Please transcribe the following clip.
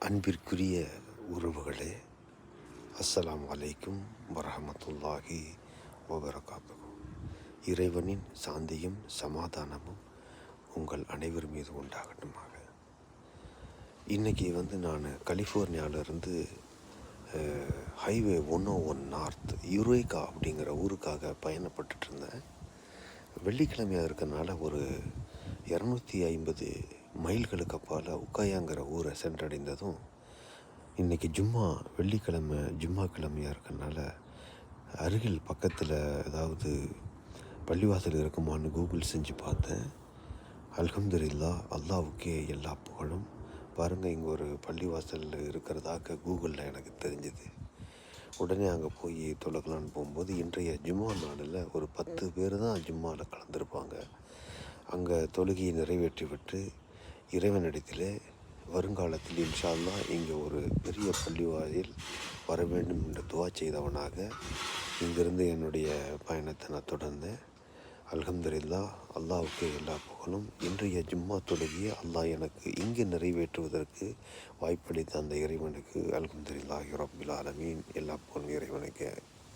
அன்பிற்குரிய உறவுகளே, அஸ்ஸலாமு அலைக்கும் வரஹமத்துல்லாஹி வபரகாத்துஹு. இறைவனின் சாந்தியும் சமாதானமும் உங்கள் அனைவர் மீது உண்டாகட்டுமாக. இன்றைக்கி நான் கலிஃபோர்னியாவிலேருந்து ஹைவே 101 நார்த் யுரேகா அப்படிங்கிற ஊருக்காக பயணப்பட்டுட்டு இருந்தேன். வெள்ளிக்கிழமையாக இருக்கனால ஒரு 250 மைல்களுக்கு அப்பால் உக்காயாங்கிற ஊரை சென்றடைந்ததும், இன்றைக்கி வெள்ளிக்கிழமை ஜும்மா கிழமையாக இருக்கனால அருகில் பக்கத்தில் ஏதாவது பள்ளிவாசல் இருக்குமான்னு கூகுள் செஞ்சு பார்த்தேன். அல்ஹம்துலில்லாஹ், அல்லாஹ்வுக்கே எல்லா புகழும். பாருங்கள், இங்கே ஒரு பள்ளிவாசல் இருக்கிறதாக கூகுளில் எனக்கு தெரிஞ்சுது. உடனே அங்கே போய் தொழுகலான்னு போகும்போது, இன்றைய ஜும்மா நாளில் ஒரு 10 பேர் தான் ஜும்மாவில் கலந்துருப்பாங்க. அங்கே தொழுகையை நிறைவேற்றி விட்டு இறைவனிடத்தில் வருங்காலத்தில் இன்ஷா அல்லாஹ் இங்கே ஒரு பெரிய பள்ளிவாயில் வர வேண்டும் என்று துவா செய்தவனாக இங்கிருந்து என்னுடைய பயணத்தை நான் தொடர்ந்தேன். அல்ஹம்துலில்லாஹ், அல்லாஹ்வுக்கு எல்லா புகழும். இன்றைய ஜும்மா தொழுகையை அல்லாஹ் எனக்கு இங்கு நிறைவேற்றுவதற்கு வாய்ப்பளித்த அந்த இறைவனுக்கு அல்ஹம்துலில்லாஹி ரப்பில் ஆலமீன். எல்லா புகழும் இறைவனுக்கு.